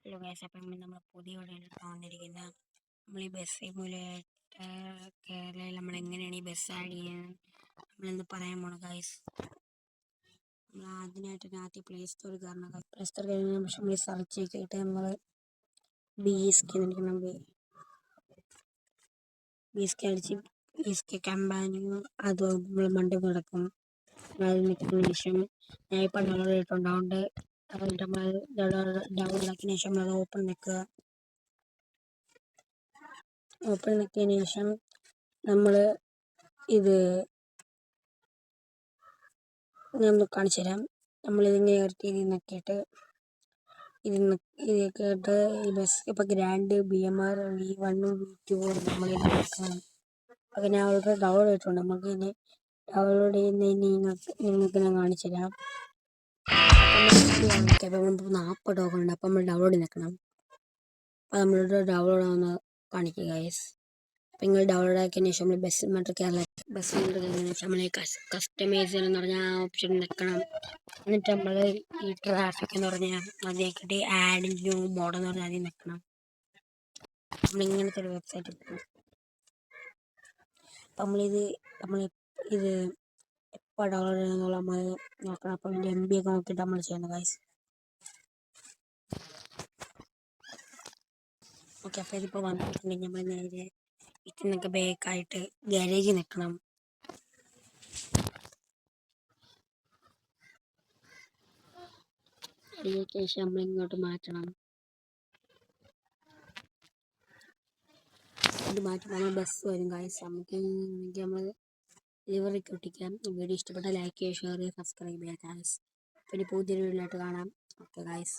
Hello guys, അപ്പം നമ്മൾ പുതിയ വീഡിയോയിലാണ് വന്നിരിക്കുന്നത്. നമ്മൾ ഈ ബസ് സിമുലേറ്റർ കേരളയിൽ നമ്മൾ എങ്ങനെയാണ് ഈ ബസ് ആഡ് ചെയ്യുന്നത് നമ്മളിന്ന് പറയാൻ പോണം ഗൈസ്. നമ്മൾ ആദ്യം പ്ലേ സ്റ്റോറിൽ കയറണം. പ്ലേ സ്റ്റോറിൽ കയറിയ പക്ഷേ നമ്മൾ സെർച്ച് ചെയ്തിട്ട് നമ്മൾ BSK അടിച്ച് കമ്പാനിയും അത് നമ്മൾ മണ്ടി നടക്കും. അത് നിൽക്കുന്ന ശേഷം ഞാൻ ഇപ്പം ഡൗൺലോഡ് ചെയ്തിട്ടുണ്ട്. അതുകൊണ്ട് നമ്മൾ ഡൗൺലോഡാക്കിയതിന് ശേഷം നമ്മൾ ഓപ്പൺ നിൽക്കിയതിന് ശേഷം നമ്മൾ ഇത് ഞാൻ കാണിച്ചു തരാം. നമ്മളിതിങ്ങനെ രീതിയിൽ നോക്കിയിട്ട് കേട്ട് ഈ ബസ് ഇപ്പോൾ ഗ്രാൻഡ് BMR V1 V2 നമ്മൾ അപ്പോൾ ഞാൻ ഓൾറെഡി ഡൗൺലോഡ് ചെയ്തിട്ടുണ്ട്. നമുക്ക് ഇനി ഡൗൺലോഡ് ചെയ്യുന്നതിന് നിങ്ങൾക്ക് ഞാൻ കാണിച്ചു തരാം. അപ്പോൾ നമുക്ക് 40 ടോക്കൺ ഉണ്ട്. അപ്പോൾ നമ്മൾ ഡൗൺലോഡ് നിൽക്കണം. അപ്പോൾ നമ്മളുടെ ഡൗൺലോഡ് ആവുന്ന കാണിക്കുക ഗൈസ്. അപ്പോൾ നിങ്ങൾ ഡൗൺലോഡ് ആക്കിയതിന് ശേഷം നമ്മൾ ബസ് കഴിഞ്ഞതിന് ശേഷം നമ്മൾ കസ്റ്റമൈസ് എന്ന് പറഞ്ഞ ആ ഓപ്ഷൻ നിൽക്കണം. എന്നിട്ട് നമ്മൾ ഈ ട്രാഫിക് എന്ന് പറഞ്ഞാൽ അതിലേക്കിട്ട് ആഡ് ന്യൂ മോഡ് എന്ന് പറഞ്ഞാൽ അതിൽ നിൽക്കണം. നമ്മളിങ്ങനത്തെ ഒരു വെബ്സൈറ്റ് എടുക്കണം. അപ്പം നമ്മൾ ഇത് എപ്പോൾ ഡൗൺലോഡ് ചെയ്യണമെന്നുള്ള നമ്മൾ നോക്കണം. അപ്പം ഇതിൻ്റെ MB ഒക്കെ നോക്കിയിട്ട് നമ്മൾ ചെയ്യണം ഗൈസ്. ഓക്കെ, അപ്പോൾ ഇതിപ്പോൾ വന്നിട്ടുണ്ടെങ്കിൽ നമ്മൾ നേരെ ഇതിനൊക്കെ ബേക്കായിട്ട് ഗാരേജിൽ നിൽക്കണം. അതിലേക്ക് ശേഷം നമ്മൾ ഇങ്ങോട്ട് മാറ്റണം. ഇത് മാറ്റുമ്പോൾ നമ്മൾ ബസ് വരും ഗൈസ്. നമുക്ക് നമ്മൾ ഡെലിവറിക്ക് ഒട്ടിക്കാം. വീഡിയോ ഇഷ്ടപ്പെട്ടാൽ ലൈക്ക് ചെയ്യുക, ഷെയർ ചെയ്യുക, സബ്സ്ക്രൈബ് ചെയ്യുക ഗൈസ്. പിന്നെ പുതിയൊരു വീഡിയോയിലായിട്ട് കാണാം. Okay guys.